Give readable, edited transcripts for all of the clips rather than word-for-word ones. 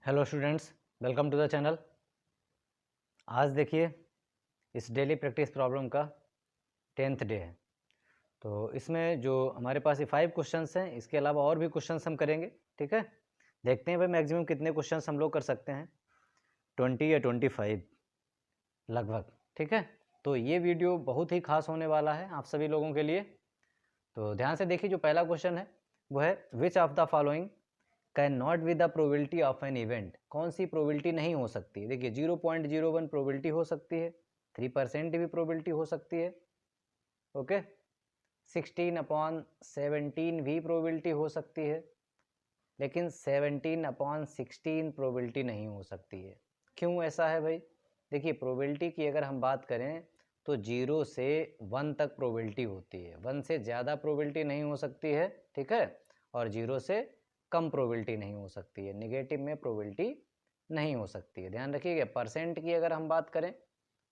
Hello students, welcome to the channel. आज देखिए इस डेली प्रैक्टिस प्रॉब्लम का 10th डे है। तो इसमें जो हमारे पास ये 5 क्वेश्चंस हैं, इसके अलावा और भी क्वेश्चंस हम करेंगे। ठीक है, देखते हैं भाई मैक्सिमम कितने क्वेश्चंस हम लोग कर सकते हैं। 20 या 25 लगभग। ठीक है, तो ये वीडियो बहुत ही खास होने वाला है आप सभी लोगों के लिए। तो ध्यान से देखिए, जो पहला क्वेश्चन है वो है which of the following can not with the probability of an event. कौन सी प्रोबेबिलिटी नहीं हो सकती है? देखिए 0.01 प्रोबेबिलिटी हो सकती है, 3% भी प्रोबेबिलिटी हो सकती है, ओके। 16/17 भी प्रोबेबिलिटी हो सकती है, लेकिन 17/16 प्रोबेबिलिटी नहीं हो सकती है। क्यों ऐसा है भाई? देखिए प्रोबेबिलिटी की अगर हम बात करें तो 0 से 1 तक प्रोबेबिलिटी होती है, 1 से ज़्यादा प्रोबेबिलिटी नहीं हो सकती है, ठीक है, और 0 से कम प्रोबेबिलिटी नहीं हो सकती है, नेगेटिव में प्रोबेबिलिटी नहीं हो सकती है। ध्यान रखिएगा। परसेंट की अगर हम बात करें,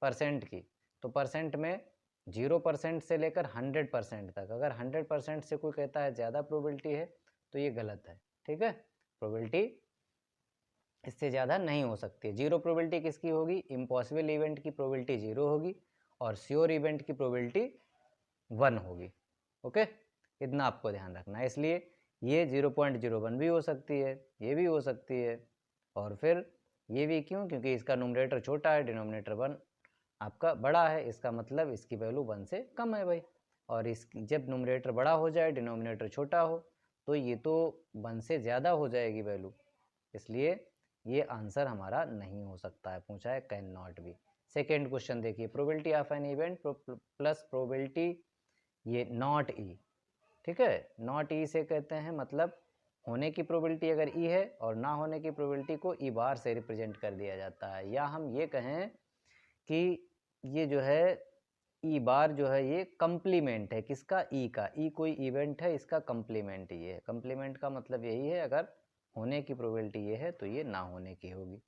परसेंट की, तो परसेंट में 0% से लेकर 100% तक, अगर 100% से कोई कहता है ज़्यादा प्रोबेबिलिटी है तो ये गलत है। ठीक है, प्रोबेबिलिटी इससे ज़्यादा नहीं हो सकती है। जीरो प्रोबेबिलिटी किसकी होगी? इम्पॉसिबल इवेंट की प्रोबेबिलिटी 0 होगी और श्योर इवेंट की प्रोबेबिलिटी 1 होगी, ओके। इतना आपको ध्यान रखना है। इसलिए ये 0.01 भी हो सकती है, ये भी हो सकती है, और फिर ये भी क्यों? क्योंकि इसका न्यूमरेटर छोटा है, डिनोमिनेटर 1 आपका बड़ा है, इसका मतलब इसकी वैल्यू 1 से कम है भाई। और इसकी जब न्यूमरेटर बड़ा हो जाए, डिनोमिनेटर छोटा हो, तो ये तो 1 से ज़्यादा हो जाएगी वैल्यू, इसलिए ये आंसर हमारा नहीं हो सकता है। पूछा है can not be. Second question देखिए, probability of an event plus probability, ये नॉट ई। ठीक है, नॉट ई से कहते हैं मतलब होने की प्रोबेबिलिटी अगर ई है और ना होने की प्रोबेबिलिटी को ई बार से रिप्रेजेंट कर दिया जाता है, या हम ये कहें कि ये जो है ई बार जो है ये कंप्लीमेंट है किसका? ई का। ई कोई इवेंट है, इसका कंप्लीमेंट ये है। कंप्लीमेंट का मतलब यही है, अगर होने की प्रोबेबिलिटी ये है तो ये ना होने की होगी।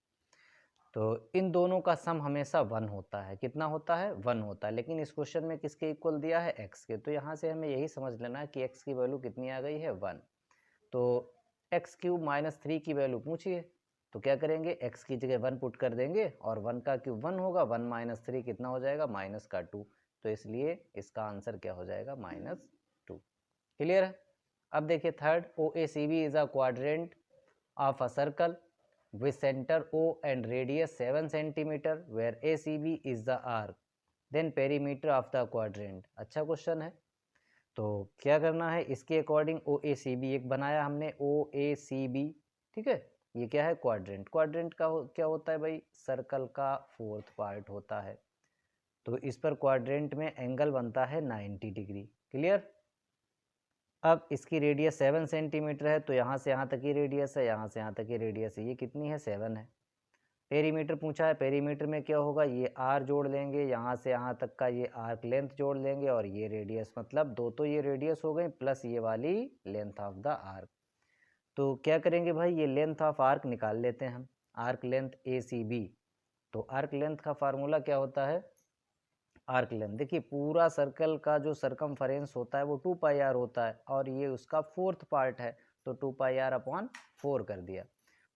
तो इन दोनों का सम हमेशा 1 होता है। कितना होता है? 1 होता है। लेकिन इस क्वेश्चन में किसके इक्वल दिया है? x के। तो यहाँ से हमें यही समझ लेना है कि x की वैल्यू कितनी आ गई है? 1। तो x³ - 3 की वैल्यू पूछिए, तो क्या करेंगे? x की जगह 1 पुट कर देंगे और 1 का क्यूब 1 होगा, 1 - 3 कितना हो जाएगा? -2। तो इसलिए इसका आंसर क्या हो जाएगा? -2। क्लियर है? अब देखिए third, OACB is a quadrant of a circle with center O and radius 7 cm where ACB is the arc, then perimeter of the quadrant। अच्छा क्वेश्चन है। तो क्या करना है? इसके अकॉर्डिंग OACB एक बनाया हमने, OACB, ठीक है। ये क्या है? क्वाड्रेंट। क्वाड्रेंट का क्या होता है भाई? सर्कल का 4th पार्ट होता है। तो इस पर क्वाड्रेंट में एंगल बनता है 90 डिग्री। क्लियर? अब इसकी रेडियस 7 सेंटीमीटर है, तो यहाँ से यहाँ तक की रेडियस है, यहाँ से यहाँ तक की रेडियस है, ये कितनी है? 7 है। पेरीमीटर पूछा है, पेरीमीटर में क्या होगा? ये आर जोड़ लेंगे, यहाँ से यहाँ तक का ये आर्क लेंथ जोड़ लेंगे, और ये रेडियस, मतलब दो तो ये रेडियस हो गई प्लस ये वाली लेंथ ऑफ द आर्क। तो क्या करेंगे भाई? ये लेंथ ऑफ आर्क निकाल लेते हैं हम, आर्क लेंथ ACB। तो आर्क लेंथ का फार्मूला क्या होता है? आर्क लेंथ, देखिए पूरा सर्कल का जो सरकमफरेंस होता है वो 2πr होता है, और ये उसका 4th पार्ट है, तो 2πr/4 कर दिया।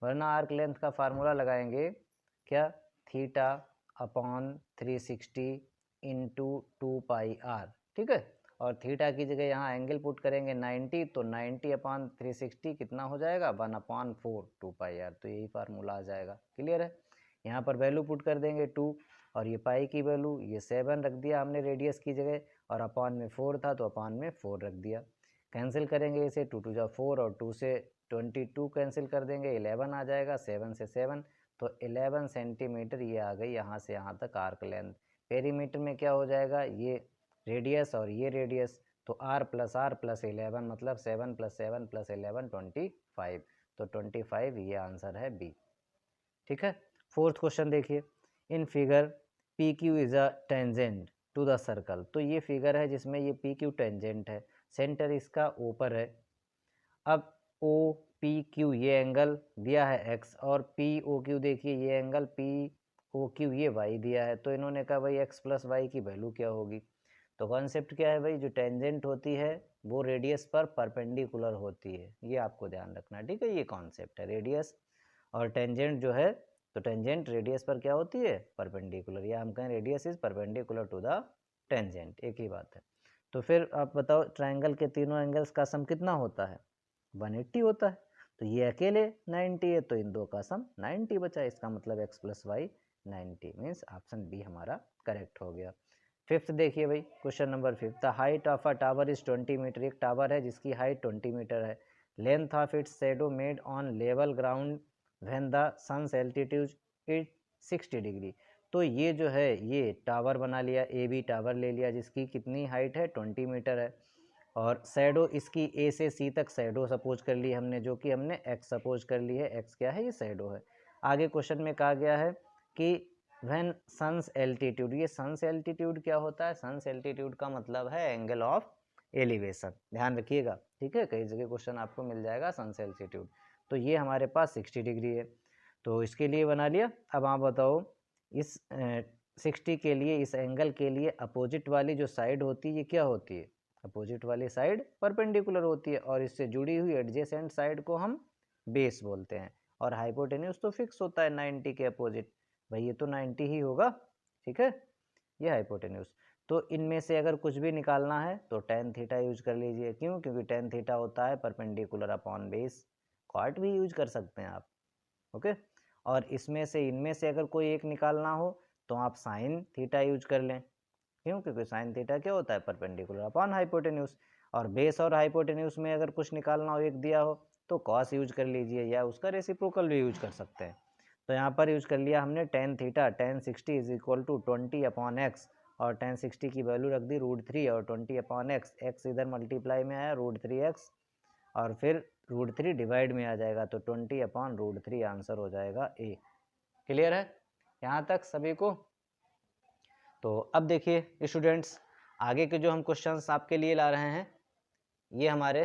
वरना आर्क लेंथ का फार्मूला लगाएंगे क्या? θ/360 इंटू 2πr, ठीक है। और थीटा की जगह यहाँ एंगल पुट करेंगे 90, तो 90/360 कितना हो जाएगा? 1/4 2πr। तो यही फार्मूला आ जाएगा। क्लियर है? यहाँ पर वैल्यू पुट कर देंगे 2, और ये पाई की वैल्यू ये 7 रख दिया हमने रेडियस की जगह, और अपॉन में 4 था तो अपॉन में 4 रख दिया। कैंसिल करेंगे इसे, 2 2 जा 4, और 2 से 22 कैंसिल कर देंगे, 11 आ जाएगा, 7 से 7, तो 11 सेंटीमीटर ये आ गई यहाँ से यहाँ तक आर्क लेंथ। पेरीमीटर में क्या हो जाएगा? ये रेडियस और ये रेडियस, तो r + 11 मतलब 7 + 7 + 11 25। तो 25 ये आंसर है बी। ठीक है। फोर्थ क्वेश्चन देखिए, in figure PQ is a tangent to the circle. तो ये फिगर है जिसमें ये PQ टेंजेंट है, सेंटर इसका ऊपर है। अब OPQ ये एंगल दिया है x, और POQ देखिए ये एंगल POQ ये y दिया है। तो इन्होंने कहा भाई x + y की वैल्यू क्या होगी? तो कॉन्सेप्ट क्या है भाई? जो टेंजेंट होती है वो रेडियस पर परपेंडिकुलर होती है, ये आपको ध्यान रखना है, ठीक है। ये कॉन्सेप्ट है, रेडियस और टेंजेंट जो है, तो टेंजेंट रेडियस पर क्या होती है, परपेंडिकुलर, या हम कहें radius is perpendicular to the tangent, एक ही बात है। तो फिर आप बताओ ट्रायंगल के तीनों एंगल्स का सम कितना होता है, 180 होता है। तो ये अकेले 90 है, तो इन दो का सम 90 बचा, इसका मतलब x + y 90, means option B हमारा करेक्ट हो गया। फिफ्थ देखिए भाई, question number 5, the height of a tower is 20 metre. एक टावर है जिसकी हाइट 20 मीटर है। Length of its shadow made on level ground when the sun's altitude is 60 degree. तो ये जो है, ये टावर बना लिया, ए बी टावर ले लिया, जिसकी कितनी हाइट है, 20 मीटर है, और शैडो इसकी ए से सी तक शैडो सपोज कर ली हमने, जो कि हमने एक्स सपोज कर ली है, एक्स क्या है, ये शैडो है। आगे क्वेश्चन में कहा गया है कि व्हेन सन्स एल्टीट्यूड, ये सन्स एल्टीट्यूड क्या होता है, सन्स एल्टीट्यूड का मतलब है एंगल ऑफ एलिवेशन, ध्यान रखिएगा, ठीक है, कई जगह क्वेश्चन आपको मिल जाएगा सन्स एल्टीट्यूड। तो ये हमारे पास 60 डिग्री है, तो इसके लिए बना लिया। अब आप बताओ इस 60 के लिए, इस एंगल के लिए अपोजिट वाली जो साइड होती है, ये क्या होती है, अपोजिट वाली साइड परपेंडिकुलर होती है, और इससे जुड़ी हुई एडजेसेंट साइड को हम बेस बोलते हैं, और हाइपोटेन्यूज तो फिक्स होता है 90 के अपोजिट, भाई ये तो 90 ही होगा, ठीक है, ये हाइपोटेन्यूज। तो इनमें से अगर कुछ भी निकालना है तो tan थीटा यूज कर लीजिए, क्यों, क्योंकि tan थीटा होता है परपेंडिकुलर अपॉन बेस। कॉट भी यूज कर सकते हैं आप, ओके। और इसमें से, इनमें से अगर कोई एक निकालना हो तो आप sin थीटा यूज कर लें, क्यों, क्योंकि sin थीटा क्या होता है, परपेंडिकुलर अपॉन हाइपोटेन्यूज। और बेस और हाइपोटेन्यूज में अगर कुछ निकालना हो, एक दिया हो, तो cos यूज कर लीजिए, या उसका रेसिप्रोकल भी यूज कर सकते हैं। तो यहाँ पर यूज कर लिया हमने tan theta, tan 60 is equal to 20/x, और tan 60 की वैल्यू रख दी √3, और 20/x, x इधर मल्टीप्लाई में आया √3x, और फिर √3 डिवाइड में आ जाएगा, तो 20/√3 आंसर हो जाएगा ए। क्लियर है यहाँ तक सभी को? तो अब देखिए स्टूडेंट्स, आगे के जो हम क्वेश्चंस आपके लिए ला रहे हैं, ये हमारे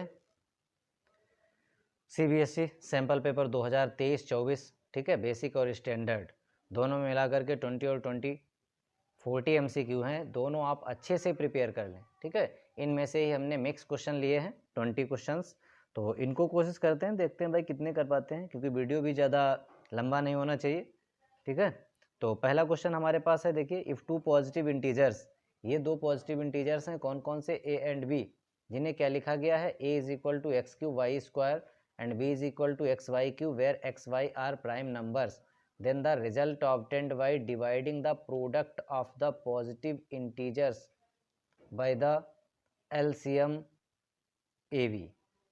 CBSE सैम्पल पेपर 2023-24, ठीक है, बेसिक और स्टैंडर्ड दोनों में मिला करके 20 और 20 40 MCQ हैं, दोनों आप अच्छे से प्रिपेयर कर लें, ठीक है। इनमें से ही हमने मिक्स क्वेश्चन लिए हैं 20 क्वेश्चंस, तो इनको कोशिश करते हैं, देखते हैं भाई कितने कर पाते हैं, क्योंकि वीडियो भी ज़्यादा लंबा नहीं होना चाहिए, ठीक है। तो पहला क्वेश्चन हमारे पास है, देखिए, इफ़ टू पॉजिटिव इंटीजर्स, ये दो पॉजिटिव इंटीजर्स हैं, कौन कौन से, ए एंड बी, जिन्हें क्या लिखा गया है, a is equal to x³ and b is equal to xy³ where xy are prime numbers, then the result obtained by dividing the product of the positive integers by the LCM AB।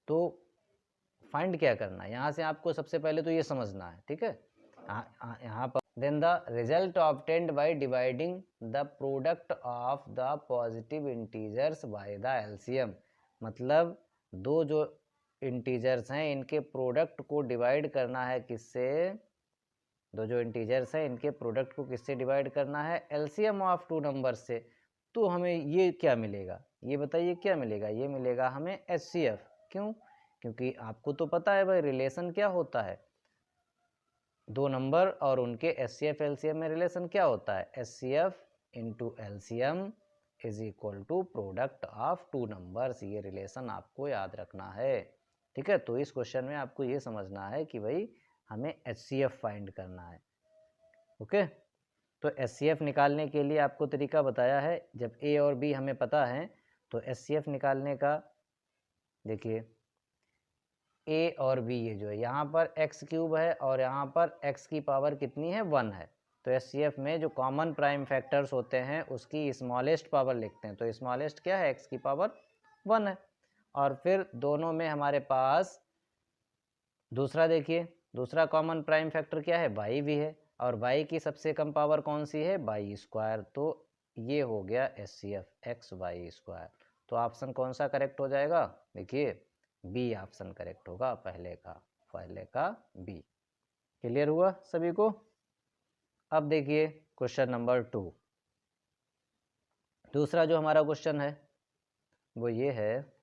तो find क्या करना है, यहाँ से आपको सबसे पहले तो ये समझना है, ठीक है, यहाँ पर then the result obtained by dividing the product of the positive integers by the LCM, मतलब दो जो इंटीजर्स हैं इनके प्रोडक्ट को डिवाइड करना है किससे, दो जो इंटीजर्स हैं इनके प्रोडक्ट को किससे डिवाइड करना है, LCM ऑफ टू नंबर से। तो हमें ये क्या मिलेगा, ये बताइए क्या मिलेगा, ये मिलेगा हमें HCF। क्यों, क्योंकि आपको तो पता है भाई रिलेशन क्या होता है, दो नंबर और उनके HCF LCM में रिलेशन क्या होता है, HCF into LCM is equal to product of two numbers, ये रिलेशन आपको याद रखना है, ठीक है। तो इस क्वेश्चन में आपको ये समझना है कि भाई हमें HCF फाइंड करना है, ओके। तो HCF निकालने के लिए आपको तरीका बताया है, जब A और B हमें पता है तो HCF निकालने का, देखिए A और B, ये जो है यहाँ पर x³ है और यहाँ पर x की पावर कितनी है, 1 है, तो HCF में जो कॉमन प्राइम फैक्टर्स होते हैं उसकी स्मॉलेस्ट पावर लिखते हैं, तो स्मॉलेस्ट क्या है, x की पावर 1 है, और फिर दोनों में हमारे पास दूसरा, देखिए दूसरा कॉमन प्राइम फैक्टर क्या है, y भी है, और y की सबसे कम पावर कौन सी है, y², तो ये हो गया HCF xy²। तो ऑप्शन कौन सा करेक्ट हो जाएगा, देखिए बी ऑप्शन करेक्ट होगा, पहले का बी। क्लियर हुआ सभी को? अब देखिए क्वेश्चन नंबर 2, दूसरा जो हमारा क्वेश्चन है वो ये है,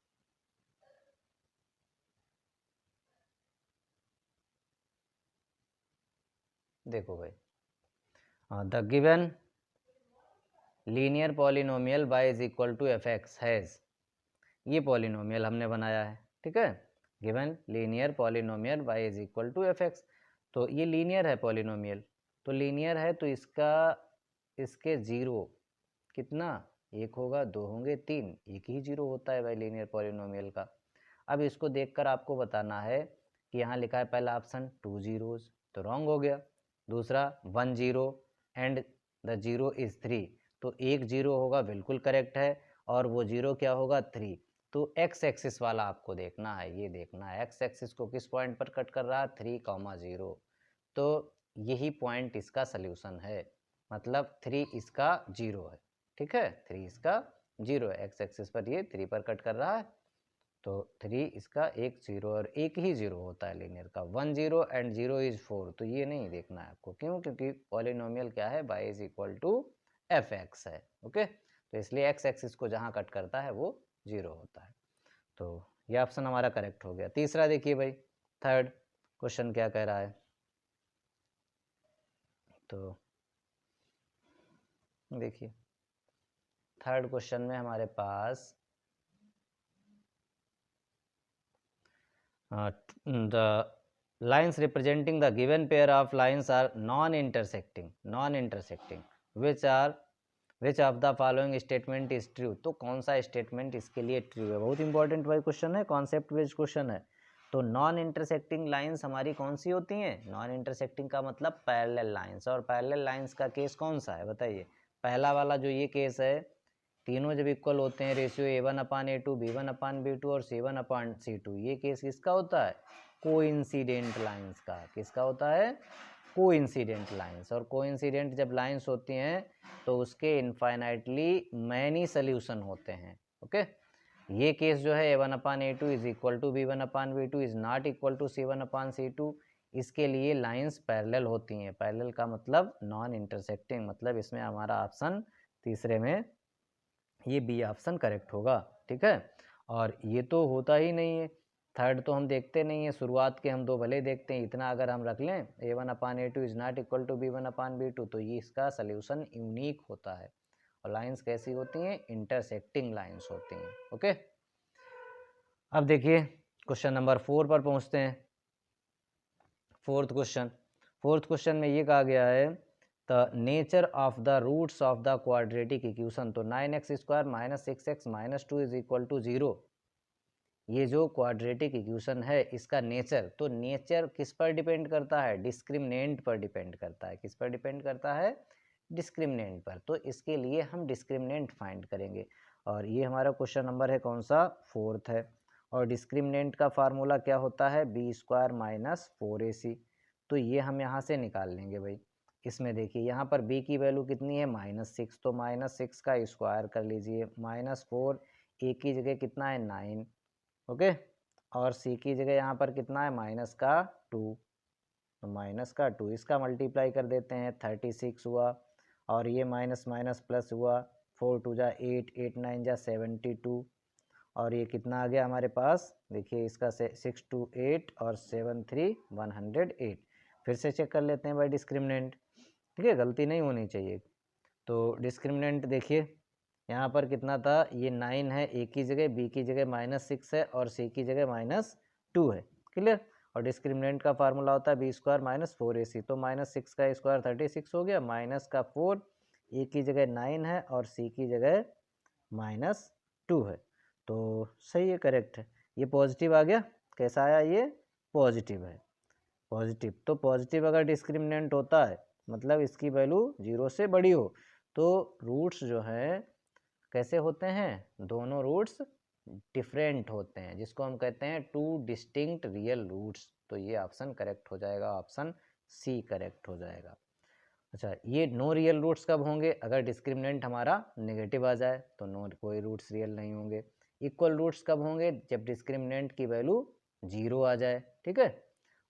देखो भाई, the given linear polynomial y is equal to fx हैज़, ये पॉलिनोमियल हमने बनाया है, ठीक है, given linear polynomial y is equal to fx। तो ये लीनियर है पॉलिनोमियल, तो लीनियर है तो इसके जीरो कितना, एक होगा, दो होंगे, तीन, एक ही जीरो होता है भाई लीनियर पॉलिनोमियल का। अब इसको देखकर आपको बताना है कि यहाँ लिखा है पहला ऑप्शन 2 जीरोज, तो रॉन्ग हो गया। दूसरा 1 zero and the zero is 3, तो एक जीरो होगा, बिल्कुल करेक्ट है, और वो जीरो क्या होगा, 3। तो एक्स एक्सिस वाला आपको देखना है, ये देखना है एक्स एक्सिस को किस पॉइंट पर कट कर रहा है, 3,0। तो यही पॉइंट इसका सल्यूशन है, मतलब 3 इसका जीरो है, ठीक है, 3 इसका जीरो है, एक्स एक्सिस पर ये 3 पर कट कर रहा है, तो 3 इसका एक जीरो, और एक ही जीरो होता है लीनियर का, 1 जीरो एंड जीरो इज 4, तो ये नहीं देखना है आपको, क्यों, क्योंकि पॉलिनोमियल क्या है, y is equal to F X है, ओके। तो इसलिए एक्स एक्सिस को जहाँ कट करता है वो जीरो होता है, तो ये ऑप्शन हमारा करेक्ट हो गया। तीसरा देखिए भाई, थर्ड क्वेश्चन क्या कह रहा है, तो देखिए थर्ड क्वेश्चन में हमारे पास the lines representing the given pair of lines are non-intersecting, which of the following statement is true। तो कौन सा स्टेटमेंट इसके लिए ट्रू है, बहुत इंपॉर्टेंट भाई क्वेश्चन है, कॉन्सेप्ट बेस्ड क्वेश्चन है। तो नॉन इंटरसेक्टिंग लाइंस हमारी कौन सी होती हैं, नॉन इंटरसेक्टिंग का मतलब पैरेलल लाइंस, और पैरेलल लाइंस का केस कौन सा है बताइए, पहला वाला जो ये केस है, तीनों जब इक्वल होते हैं, रेशियो A1/A2, B1/B2 और C1/C2, ये केस किसका होता है, कोइंसिडेंट लाइंस का, किसका होता है, कोइंसिडेंट लाइंस। और कोइंसिडेंट जब लाइंस होती हैं तो उसके इनफाइनाइटली मैनी सॉल्यूशन होते हैं, ओके। ये केस जो है A1/A2 is equal to B1/B2 is not equal to C1/C2, इसके लिए लाइंस पैरेलल होती हैं, पैरेलल का मतलब नॉन इंटरसेक्टिंग, मतलब इसमें हमारा ऑप्शन तीसरे में ये बी ऑप्शन करेक्ट होगा, ठीक है। और ये तो होता ही नहीं है, थर्ड तो हम देखते नहीं है, शुरुआत के हम दो भले देखते हैं, इतना अगर हम रख लें A1/A2 is not equal to B1/B2, तो ये इसका सल्यूशन यूनिक होता है। और लाइंस कैसी होती हैं, इंटरसेक्टिंग लाइंस होती हैं, ओके। अब देखिए क्वेश्चन नंबर 4 पर पहुंचते हैं। फोर्थ क्वेश्चन में ये कहा गया है the nature of the roots of the quadratic equation, तो 9x² - 6x - 2 is equal to 0, ये जो क्वाड्रेटिक इक्वेशन है इसका नेचर, तो नेचर किस पर डिपेंड करता है, डिस्क्रिमिनेंट पर डिपेंड करता है, किस पर डिपेंड करता है, डिस्क्रिमिनेंट पर। तो इसके लिए हम डिस्क्रिमिनेंट फाइंड करेंगे, और ये हमारा क्वेश्चन नंबर है कौन सा, फोर्थ है। और डिस्क्रिमिनेंट का फार्मूला क्या होता है, b² - 4ac, तो ये हम यहाँ से निकाल लेंगे भाई। इसमें देखिए यहाँ पर b की वैल्यू कितनी है, -6, तो -6 का स्क्वायर कर लीजिए, -4, a की जगह कितना है 9, ओके, और c की जगह यहाँ पर कितना है -2, तो -2, इसका मल्टीप्लाई कर देते हैं, 36 हुआ, और ये माइनस माइनस प्लस हुआ, 4 2 जा 8, 8 9 जा 72, और ये कितना आ गया हमारे पास, देखिए इसका 6 2 8 और 7 3 108। फिर से चेक कर लेते हैं भाई डिस्क्रिमिनेंट, ठीक है, गलती नहीं होनी चाहिए। तो डिस्क्रिमिनेंट देखिए यहाँ पर कितना था, ये 9 है, a की जगह, b की जगह -6 है, और c की जगह -2 है, क्लियर। और डिस्क्रिमिनेंट का फार्मूला होता है b² - 4ac, तो -6 का स्क्वायर 36 हो गया, माइनस का 4, a की जगह 9 है और c की जगह -2 है, तो सही है, करेक्ट है। ये पॉजिटिव आ गया, कैसा आया, ये पॉजिटिव है, पॉजिटिव। तो पॉजिटिव अगर डिस्क्रिमिनेंट होता है मतलब इसकी वैल्यू 0 से बड़ी हो, तो रूट्स जो है कैसे होते हैं, दोनों रूट्स डिफरेंट होते हैं, जिसको हम कहते हैं 2 डिस्टिंक्ट रियल रूट्स, तो ये ऑप्शन करेक्ट हो जाएगा, ऑप्शन सी करेक्ट हो जाएगा। अच्छा, ये नो रियल रूट्स कब होंगे, अगर डिस्क्रिमिनेंट हमारा नेगेटिव आ जाए तो नो, कोई रूट्स रियल नहीं होंगे। इक्वल रूट्स कब होंगे, जब डिस्क्रिमिनेंट की वैल्यू 0 आ जाए, ठीक है।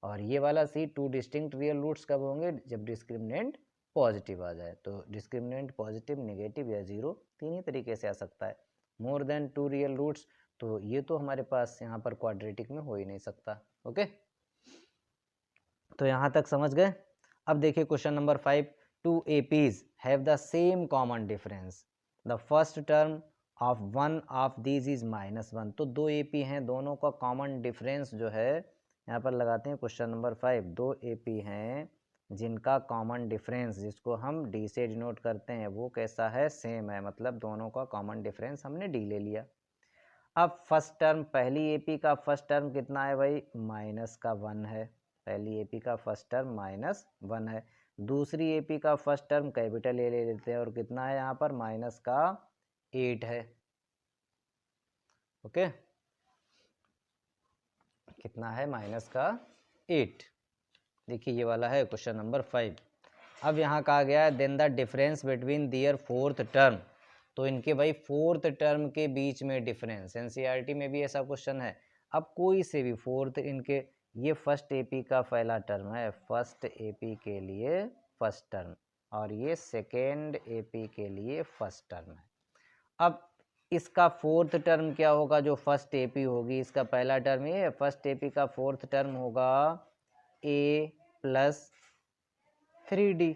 और ये वाला सी 2 डिस्टिंक्ट रियल रूट्स कब होंगे, जब डिस्क्रिमिनेंट पॉजिटिव आ जाए। तो डिस्क्रिमिनेंट पॉजिटिव, नेगेटिव या 0 तीन ही तरीके से आ सकता है। मोर देन 2 रियल रूट्स, तो ये तो हमारे पास यहाँ पर क्वाड्रेटिक में हो ही नहीं सकता, ओके। तो यहाँ तक समझ गए। अब देखिए question number 5, 2 APs have the same common difference, the first term of one of these is -1, तो 2 AP हैं, दोनों का कॉमन डिफरेंस जो है यहाँ पर लगाते हैं क्वेश्चन नंबर 5, 2 AP हैं जिनका कॉमन डिफरेंस, जिसको हम D से डिनोट करते हैं, वो कैसा है, सेम है, मतलब दोनों का कॉमन डिफरेंस हमने D ले लिया। अब फर्स्ट टर्म, पहली AP का फर्स्ट टर्म कितना है भाई, -1 है, पहली AP का फर्स्ट टर्म -1 है। दूसरी AP का फर्स्ट टर्म कैपिटल ए ले लेते हैं और कितना है यहाँ पर, -8 है। ओके, कितना है, -8। देखिए ये वाला है क्वेश्चन नंबर 5। अब यहाँ कहा गया है then the difference between their fourth term, तो इनके भाई फोर्थ टर्म के बीच में डिफरेंस, एनसीईआरटी में भी ऐसा क्वेश्चन है। अब कोई से भी फोर्थ, इनके ये फर्स्ट एपी का पहला टर्म है, फर्स्ट एपी के लिए फर्स्ट टर्म, और ये सेकेंड एपी के लिए फर्स्ट टर्म है। अब इसका फोर्थ टर्म क्या होगा, जो फर्स्ट एपी होगी, इसका पहला टर्म ये है, फर्स्ट एपी का फोर्थ टर्म होगा ए प्लस 3D,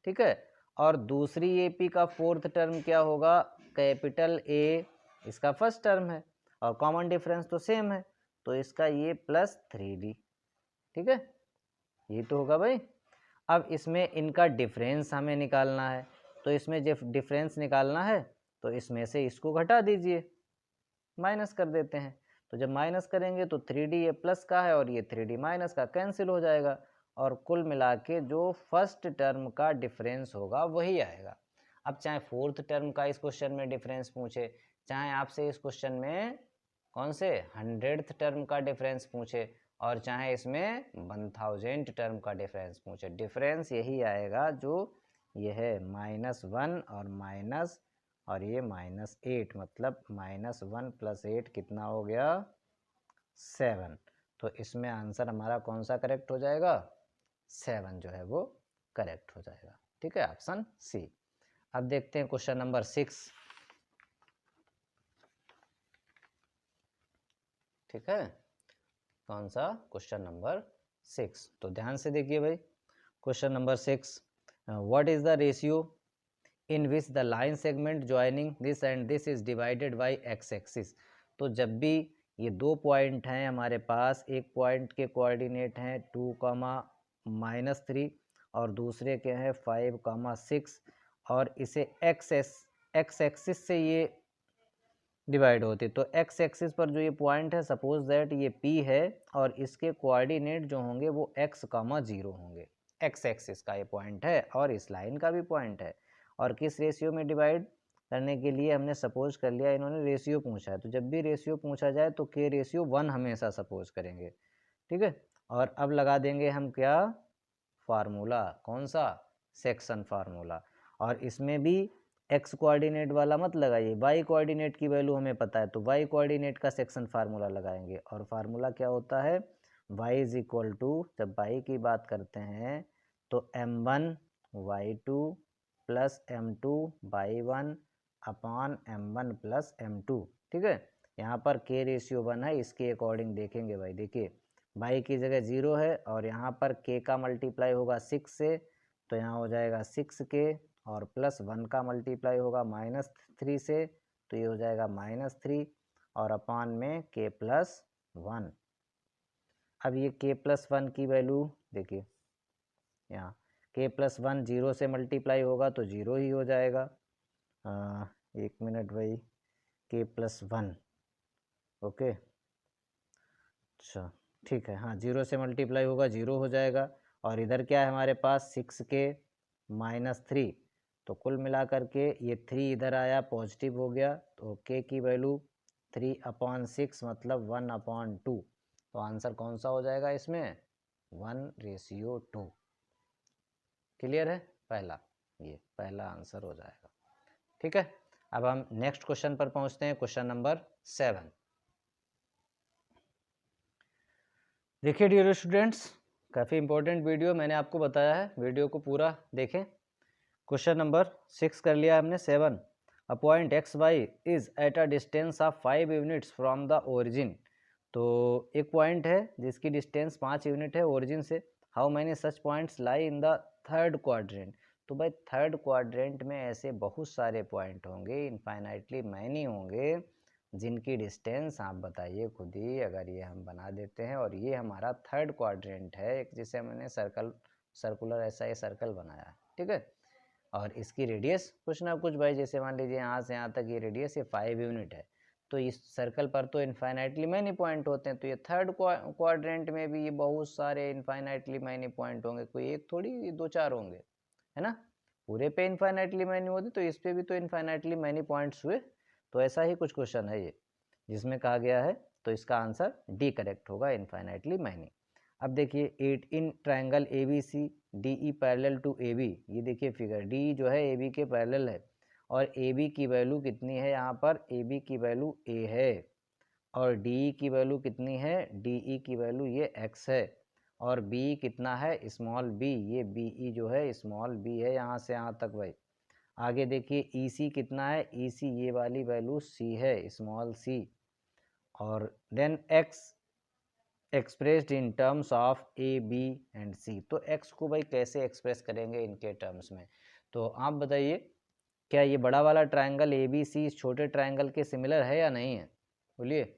ठीक है। और दूसरी एपी का फोर्थ टर्म क्या होगा, कैपिटल ए, इसका फर्स्ट टर्म है और कॉमन डिफरेंस तो सेम है, तो इसका ये प्लस 3D, ठीक है, ये तो होगा भाई। अब इसमें इनका डिफरेंस हमें निकालना है, तो इसमें जब डिफरेंस निकालना है तो इसमें से इसको घटा दीजिए, माइनस कर देते हैं। तो जब माइनस करेंगे तो 3D ये प्लस का है और ये 3D माइनस का, कैंसिल हो जाएगा, और कुल मिला के जो फर्स्ट टर्म का डिफरेंस होगा वही आएगा। अब चाहे फोर्थ टर्म का इस क्वेश्चन में डिफरेंस पूछे, चाहे आपसे इस क्वेश्चन में कौन से 100th टर्म का डिफरेंस पूछे, और चाहे इसमें 1000 टर्म का डिफरेंस पूछे, डिफरेंस यही आएगा जो ये है -1 और माइनस, और ये -8, मतलब -1 + 8 कितना हो गया, 7। तो इसमें आंसर हमारा कौन सा करेक्ट हो जाएगा, 7 जो है वो करेक्ट हो जाएगा, ठीक है, ऑप्शन सी। अब देखते हैं क्वेश्चन नंबर 6, ठीक है, कौन सा, क्वेश्चन नंबर 6। तो ध्यान से देखिए भाई, question number 6, what is the ratio in which the line segment joining this and this is divided by x axis. तो जब भी ये दो पॉइंट हैं हमारे पास, एक पॉइंट के कोऑर्डिनेट हैं 2, -3 और दूसरे के हैं 5, 6, और इसे एक्स एक्सिस से ये डिवाइड होती, तो एक्स एक्सिस पर जो ये पॉइंट है, सपोज दैट ये P है और इसके कोऑर्डिनेट जो होंगे वो x, 0 होंगे, एक्स एक्सिस का ये पॉइंट है और इस लाइन का भी पॉइंट है। और किस रेशियो में डिवाइड करने के लिए हमने सपोज कर लिया, इन्होंने रेशियो पूछा है, तो जब भी रेशियो पूछा जाए तो K/1 हमेशा सपोज करेंगे, ठीक है। और अब लगा देंगे हम क्या, फार्मूला, कौन सा, सेक्शन फार्मूला। और इसमें भी एक्स कोऑर्डिनेट वाला मत लगाइए, वाई कोऑर्डिनेट की वैल्यू हमें पता है, तो वाई कोऑर्डिनेट का सेक्शन फार्मूला लगाएंगे, और फार्मूला क्या होता है, y = जब y की बात करते हैं तो m1y2 + m2y1 upon m1 + m2, ठीक है। यहाँ पर K/1 है, इसके अकॉर्डिंग देखेंगे भाई, देखिए y की जगह 0 है और यहाँ पर k का मल्टीप्लाई होगा 6 से, तो यहाँ हो जाएगा 6k, और +1 का मल्टीप्लाई होगा -3 से, तो ये हो जाएगा -3, और अपॉन में k+1। अब ये k+1 की वैल्यू देखिए, यहाँ k+1 0 से मल्टीप्लाई होगा तो 0 ही हो जाएगा। 1 मिनट भाई, k+1, ओके, अच्छा ठीक है, हाँ 0 से मल्टीप्लाई होगा 0 हो जाएगा, और इधर क्या है हमारे पास 6k -3, तो कुल मिलाकर के ये 3 इधर आया, पॉजिटिव हो गया, तो k की वैल्यू 3/6 मतलब 1/2, तो आंसर कौन सा हो जाएगा इसमें, 1/2। क्लियर है, पहला, ये पहला आंसर हो जाएगा, ठीक है। अब हम नेक्स्ट क्वेश्चन पर पहुंचते हैं, क्वेश्चन नंबर 7। देखिए डियर स्टूडेंट्स, काफ़ी इंपॉर्टेंट वीडियो मैंने आपको बताया है, वीडियो को पूरा देखें। क्वेश्चन नंबर 6 कर लिया हमने, 7, a point XY is at a distance of 5 units from the origin. तो एक पॉइंट है जिसकी डिस्टेंस 5 यूनिट है ओरिजिन से, how many such points lie in the third quadrant. तो भाई थर्ड क्वाड्रेंट में ऐसे बहुत सारे पॉइंट होंगे, इनफाइनाइटली मैनी होंगे, जिनकी डिस्टेंस आप बताइए खुद ही, अगर ये हम बना देते हैं और ये हमारा थर्ड क्वाड्रेंट है, एक जिसे मैंने सर्कुलर ऐसा ये सर्कल बनाया, ठीक है, और इसकी रेडियस कुछ ना कुछ भाई, जैसे मान लीजिए यहाँ से यहाँ तक ये रेडियस ये 5 यूनिट है, तो इस सर्कल पर तो इनफाइनाइटली मैनी पॉइंट होते हैं, तो ये थर्ड क्वाड्रेंट में भी ये बहुत सारे इनफाइनाइटली मैनी पॉइंट होंगे, कोई एक थोड़ी 2-4 होंगे, है ना, पूरे पे इनफाइनाइटली मैनी होती, तो इस पे भी तो इनफाइनाइटली मैनी पॉइंट्स हुए। तो ऐसा ही कुछ क्वेश्चन है ये जिसमें कहा गया है, तो इसका आंसर डी करेक्ट होगा, इनफाइनाइटली मैनी। अब देखिए 8 in triangle A B C D E parallel to A B, ये देखिए फिगर डी जो है ए बी के पैरेलल है और ए बी की वैल्यू कितनी है, यहाँ पर ए बी की वैल्यू ए है और डी ई की वैल्यू कितनी है, डी ई की वैल्यू ये एक्स है और बी कितना है, स्मॉल बी, ये बी ई जो है स्मॉल बी है यहाँ से यहाँ तक भाई। आगे देखिए ई सी कितना है, ई सी ये वाली वैल्यू सी है, स्मॉल सी, और then X expressed in terms of A B and C, तो एक्स को भाई कैसे एक्सप्रेस करेंगे इनके टर्म्स में, तो आप बताइए क्या ये बड़ा वाला ट्रायंगल ए बी सी इस छोटे ट्रायंगल के सिमिलर है या नहीं है, बोलिए,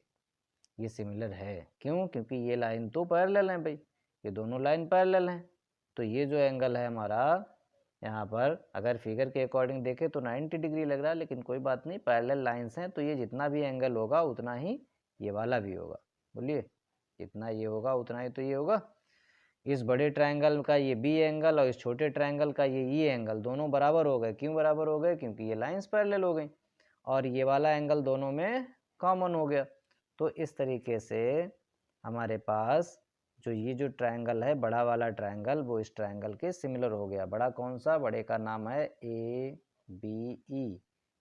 ये सिमिलर है, क्यों, क्योंकि ये लाइन तो पैरेलल है भाई, ये दोनों लाइन पैरेलल हैं, तो ये जो एंगल है हमारा यहाँ पर अगर फिगर के अकॉर्डिंग देखें तो 90 डिग्री लग रहा है, लेकिन कोई बात नहीं, पैरेलल लाइंस हैं, तो ये जितना भी एंगल होगा उतना ही ये वाला भी होगा, बोलिए, जितना ये होगा उतना ही तो ये होगा। इस बड़े ट्रायंगल का ये बी एंगल और इस छोटे ट्रायंगल का ये ई एंगल दोनों बराबर हो गए, क्यों बराबर हो गए, क्योंकि ये लाइंस पैरेलल हो गई और ये वाला एंगल दोनों में कॉमन हो गया। तो इस तरीके से हमारे पास जो ये जो ट्रायंगल है बड़ा वाला ट्रायंगल वो इस ट्रायंगल के सिमिलर हो गया। बड़ा कौन सा, बड़े का नाम है ए बी ई,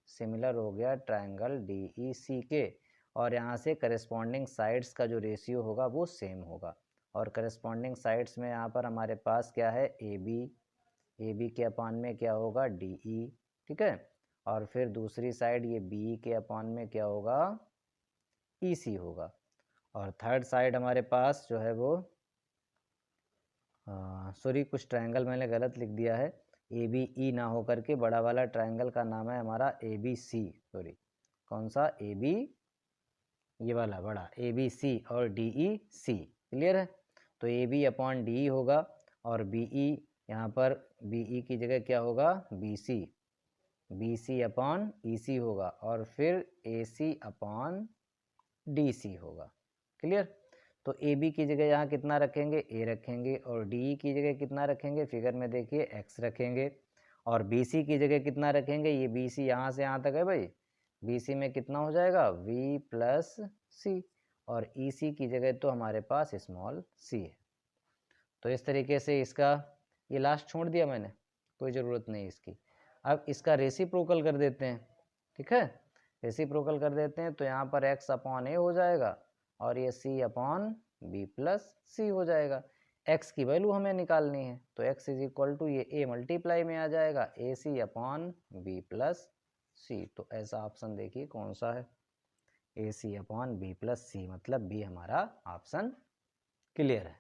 सिमिलर हो गया ट्रायंगल डी ई सी के, और यहाँ से करस्पॉन्डिंग साइड्स का जो रेशियो होगा वो सेम होगा, और करस्पॉन्डिंग साइड्स में यहाँ पर हमारे पास क्या है, ए बी के अपान में क्या होगा, डी ई, ठीक है, और फिर दूसरी साइड ये बी के अपान में क्या होगा, ई सी होगा, और थर्ड साइड हमारे पास जो है वो सॉरी कुछ ट्रायंगल मैंने गलत लिख दिया है, ए बी ई ना हो करके बड़ा वाला ट्रायंगल का नाम है हमारा ए बी सी, सॉरी कौन सा, ए बी, ये वाला बड़ा ए बी सी और डी ई सी, क्लियर है, तो A B upon D E होगा और बी ई यहाँ पर बी ई की जगह क्या होगा, बी सी अपॉन ई सी होगा और फिर ए सी अपॉन डी सी होगा, क्लियर। तो ए बी की जगह यहाँ कितना रखेंगे, ए रखेंगे, और डी ई की जगह कितना रखेंगे, फिगर में देखिए एक्स रखेंगे, और बी सी की जगह कितना रखेंगे, ये बी सी यहाँ से यहाँ तक है भाई, बी सी में कितना हो जाएगा, वी प्लस सी, और ई सी की जगह तो हमारे पास स्मॉल सी है। तो इस तरीके से इसका ये लास्ट छोड़ दिया मैंने, कोई ज़रूरत नहीं इसकी। अब इसका रेसिप्रोकल कर देते हैं, ठीक है, रेसिप्रोकल कर देते हैं, तो यहाँ पर x अपॉन ए हो जाएगा और ये c अपॉन बी प्लस सी हो जाएगा। x की वैल्यू हमें निकालनी है, तो x इज इक्वल टू ये a मल्टीप्लाई में आ जाएगा ए सी अपॉन बी प्लस सी, तो ऐसा ऑप्शन देखिए कौन सा है, ए सी अपॉन बी प्लस सी, मतलब बी हमारा ऑप्शन क्लियर है,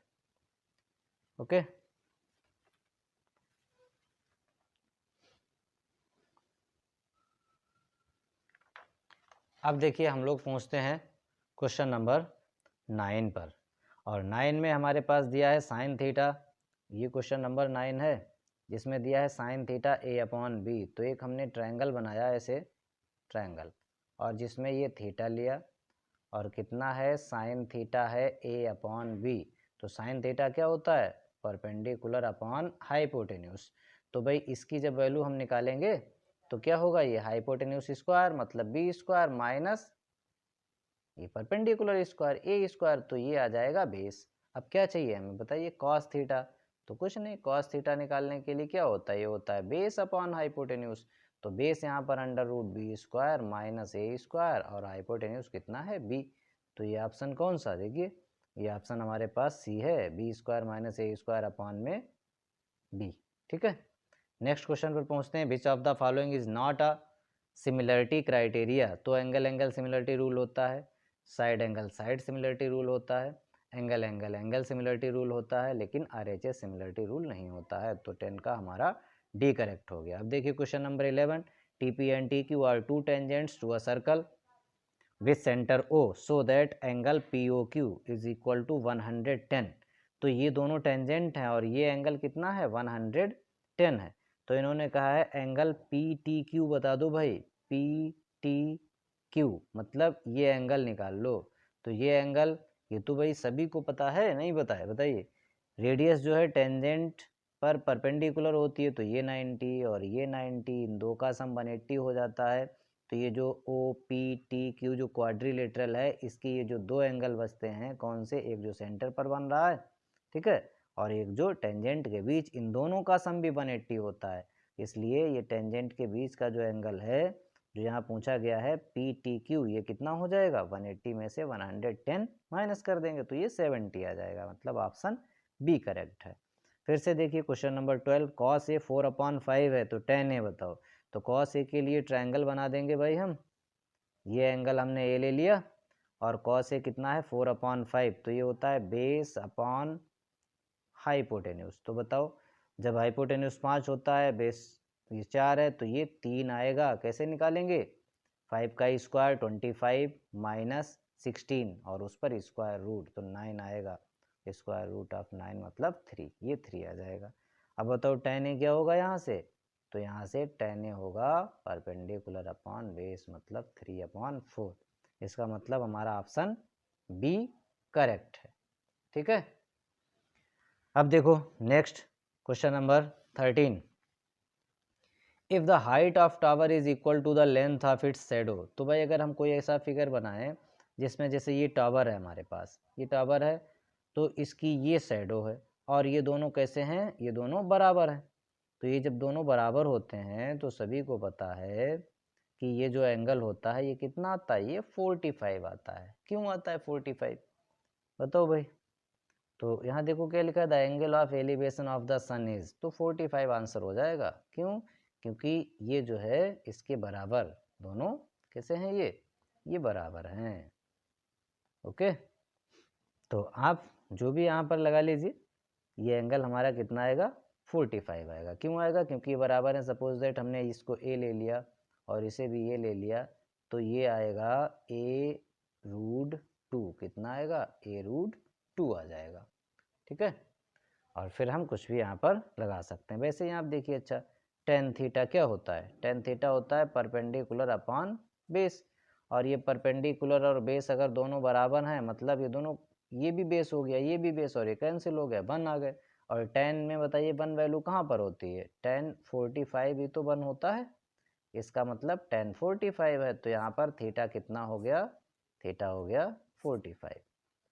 ओके। अब देखिए हम लोग पहुंचते हैं क्वेश्चन नंबर 9 पर, और 9 में हमारे पास दिया है साइन थीटा, ये क्वेश्चन नंबर 9 है जिसमें दिया है साइन थीटा ए अपॉन बी। तो एक हमने ट्रायंगल बनाया ऐसे ट्रायंगल, और जिसमें ये थीटा लिया और कितना है, साइन थीटा है ए अपॉन बी, तो साइन थीटा क्या होता है, परपेंडिकुलर अपॉन हाइपोटेन्यूज। तो भाई इसकी जब वैल्यू हम निकालेंगे तो क्या होगा, ये हाइपोटेन्यूज स्क्वायर मतलब बी स्क्वायर माइनस ये परपेंडिकुलर स्क्वायर ए स्क्वायर, तो ये आ जाएगा बेस। अब क्या चाहिए हमें बताइए, कॉस थीटा, तो कुछ नहीं, कॉस थीटा निकालने के लिए क्या होता है, ये होता है बेस अपॉन हाइपोटेन्यूज, तो बेस यहाँ पर under root B square minus A square और हाइपोटेन्यूज कितना है बी, तो ये ऑप्शन कौन सा, देखिए ये ऑप्शन हमारे पास सी है, B square minus A square upon में बी, ठीक है। नेक्स्ट क्वेश्चन पर पहुंचते हैं, which of the following is not a similarity criteria, तो एंगल सिमिलरिटी रूल होता है, side angle side similarity rule होता है, एंगल सिमिलरिटी रूल होता है, लेकिन RHS सिमिलरिटी रूल नहीं होता है, तो 10 का हमारा डी करेक्ट हो गया। अब देखिए question number 11, TP and TQ are two tangents to a circle with centre O so that angle POQ is equal to 110। तो ये दोनों टेंजेंट हैं और ये एंगल कितना है 110 है। तो इन्होंने कहा है एंगल PTQ बता दो भाई, PTQ मतलब ये एंगल निकाल लो। तो ये एंगल, ये तो भाई सभी को पता है, नहीं पता है बताइए। रेडियस जो है टेंजेंट पर परपेंडिकुलर होती है, तो ये 90 और ये 90, इन दो का सम 180 हो जाता है। तो ये जो OPTQ जो क्वाड्रिलेटरल है, इसके ये जो दो एंगल बचते हैं कौन से, एक जो सेंटर पर बन रहा है, ठीक है, और एक जो टेंजेंट के बीच, इन दोनों का सम भी 180 होता है। इसलिए ये टेंजेंट के बीच का जो एंगल है जो यहाँ पूछा गया है PTQ, ये कितना हो जाएगा 180 में से 110 माइनस कर देंगे तो ये 70 आ जाएगा। मतलब ऑप्शन बी करेक्ट है। फिर से देखिए क्वेश्चन नंबर 12, cos A 4/5 है तो tan A बताओ। तो cos A के लिए ट्रायंगल बना देंगे भाई हम, ये एंगल हमने A ले लिया और cos A कितना है 4/5, तो ये होता है बेस अपॉन हाइपोटेन्यूज। तो बताओ जब हाइपोटेन्यूज 5 होता है, बेस ये 4 है, तो ये 3 आएगा। कैसे निकालेंगे, 5 का स्क्वायर 25 माइनस 16 और उस पर स्क्वायर रूट, तो 9 आएगा। स्क्वायर रूट ऑफ 9 मतलब 3, ये 3 आ जाएगा। अब बताओ tan A क्या होगा यहाँ से, तो यहाँ से tan A होगा परपेंडिकुलर अपॉन बेस मतलब 3/4। इसका मतलब हमारा ऑप्शन बी करेक्ट है। ठीक है, अब देखो next question number 13, if the height of tower is equal to the length of its shadow. तो भाई अगर हम कोई ऐसा फिगर बनाएं जिसमें जैसे ये टावर है हमारे पास, ये टावर है, तो इसकी ये शैडो है और ये दोनों कैसे हैं, ये दोनों बराबर हैं। तो ये जब दोनों बराबर होते हैं तो सभी को पता है कि ये जो एंगल होता है ये कितना आता है, ये 45 आता है। क्यों आता है 45, बताओ भाई। तो यहाँ देखो क्या लिखा है, the angle of elevation of the sun is, तो 45 आंसर हो जाएगा। क्यों, क्योंकि ये जो है इसके बराबर, दोनों कैसे हैं, ये बराबर हैं। ओके, तो आप जो भी यहाँ पर लगा लीजिए, ये एंगल हमारा कितना आएगा 45 आएगा। क्यों आएगा, क्योंकि ये बराबर है। सपोज दैट हमने इसको ए ले लिया और इसे भी ये ले लिया, तो ये आएगा a√2, कितना आएगा a√2 आ जाएगा। ठीक है, और फिर हम कुछ भी यहाँ पर लगा सकते हैं। वैसे यहाँ आप देखिए, अच्छा tan थीटा क्या होता है, tan थीटा होता है परपेंडिकुलर अपॉन बेस, और ये परपेंडिकुलर और बेस अगर दोनों बराबर हैं मतलब ये दोनों, ये भी बेस हो गया, ये भी बेस, और ये कैंसिल हो गया, 1 आ गए। और tan में बताइए 1 वैल्यू कहाँ पर होती है, tan 45 ही तो 1 होता है। इसका मतलब tan 45 है, तो यहाँ पर थीटा कितना हो गया, थीटा हो गया 45।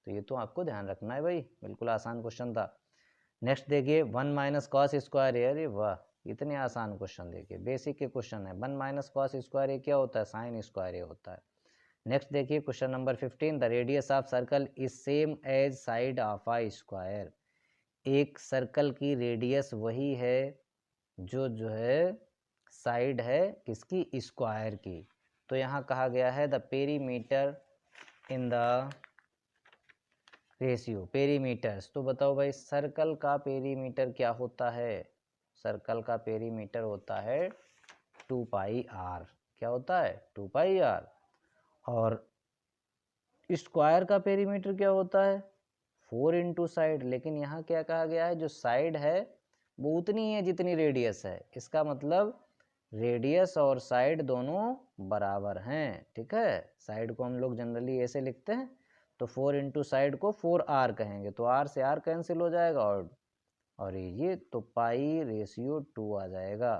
तो ये तो आपको ध्यान रखना है भाई, बिल्कुल आसान क्वेश्चन था। नेक्स्ट देखिए 1 माइनस कॉस स्क्वायर ए, अरे वाह, इतने आसान क्वेश्चन देखिए, बेसिक के क्वेश्चन है। 1 माइनस कॉस स्क्वायर ए क्या होता है, साइन स्क्वायर ए होता है। नेक्स्ट देखिए question number 15, the radius of circle is same as side of a square. एक सर्कल की रेडियस वही है जो है साइड है किसकी, स्क्वायर की। तो यहाँ कहा गया है the perimeter in the ratio perimeters. तो बताओ भाई सर्कल का पेरीमीटर क्या होता है, सर्कल का पेरीमीटर होता है 2πr। क्या होता है 2πr। और स्क्वायर का पेरीमीटर क्या होता है 4 इंटू साइड। लेकिन यहाँ क्या कहा गया है, जो साइड है वो उतनी है जितनी रेडियस है। इसका मतलब रेडियस और साइड दोनों बराबर हैं। ठीक है, साइड को हम लोग जनरली ऐसे लिखते हैं, तो 4 इंटू साइड को 4r कहेंगे, तो r से r कैंसिल हो जाएगा और ये तो π/2 आ जाएगा।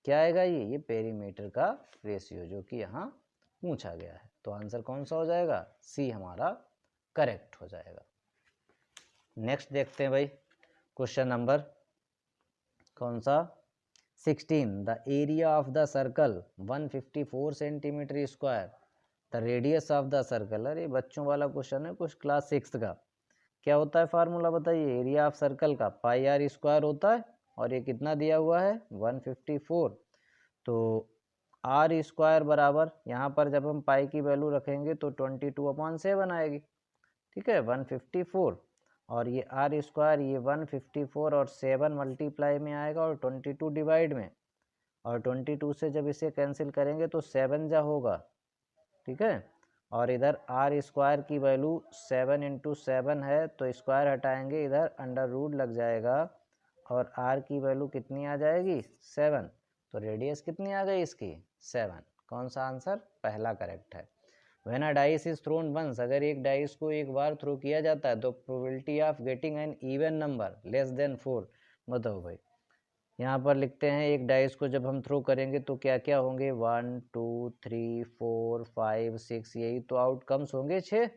क्या आएगा, ये पेरीमीटर का रेशियो जो कि यहाँ पूछा गया है। तो आंसर कौन सा हो जाएगा, सी हमारा करेक्ट हो जाएगा। नेक्स्ट देखते हैं भाई क्वेश्चन नंबर कौन सा 16, the area of the circle 154 centimetre square, the radius of the circle. अरे बच्चों वाला क्वेश्चन है, कुछ क्लास 6 का। क्या होता है फार्मूला बताइए, एरिया ऑफ सर्कल का πr² होता है, और ये कितना दिया हुआ है 154। तो r² बराबर, यहाँ पर जब हम पाई की वैल्यू रखेंगे तो 22/7 आएगी। ठीक है, 154, और ये r², ये 154 और 7 मल्टीप्लाई में आएगा और 22 डिवाइड में, और 22 से जब इसे कैंसिल करेंगे तो 7 जा होगा, ठीक है। और इधर आर स्क्वायर की वैल्यू 7 इंटू 7 है, तो स्क्वायर हटाएंगे इधर अंडर रूट लग जाएगा और आर की वैल्यू कितनी आ जाएगी 7, तो रेडियस कितनी आ गई इसकी 7। कौन सा आंसर, पहला करेक्ट है। When a dice is thrown once, अगर एक डाइस को एक बार थ्रो किया जाता है तो probability of getting an even number less than 4। बताओ भाई, यहाँ पर लिखते हैं एक डाइस को जब हम थ्रो करेंगे तो क्या क्या होंगे, 1 2 3 4 5 6, यही तो आउटकम्स होंगे 6।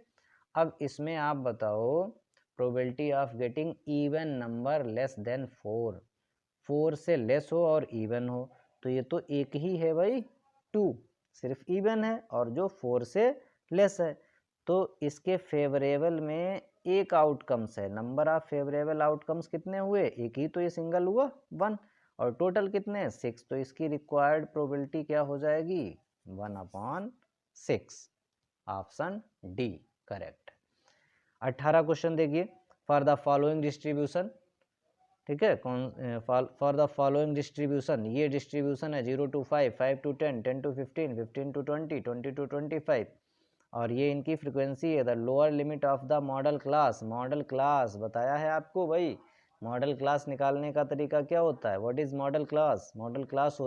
अब इसमें आप बताओ probability of getting even number less than 4, 4 से लेस हो और इवन हो, तो ये तो एक ही है भाई 2, सिर्फ इवन है, और जो 4 से लेस है, तो इसके फेवरेबल में एक आउटकम्स है। नंबर ऑफ फेवरेबल आउटकम्स कितने हुए, एक ही तो ये सिंगल हुआ 1, और टोटल कितने 6, तो इसकी रिक्वायर्ड प्रोबेबिलिटी क्या हो जाएगी 1/6। Option D correct. 18 क्वेश्चन देखिए, फॉर द फॉलोइंग डिस्ट्रीब्यूशन, ठीक है, कौन फॉर द फॉलोइंग डिस्ट्रीब्यूशन, ये डिस्ट्रीब्यूशन है 0 to 5, 5 to 10, 10 to 15, 15 to 20, 20 to 25, और ये इनकी फ्रीक्वेंसी है। The lower limit of the model class, model class बताया है आपको भाई, मॉडल क्लास निकालने का तरीका क्या होता है, what is model class, model class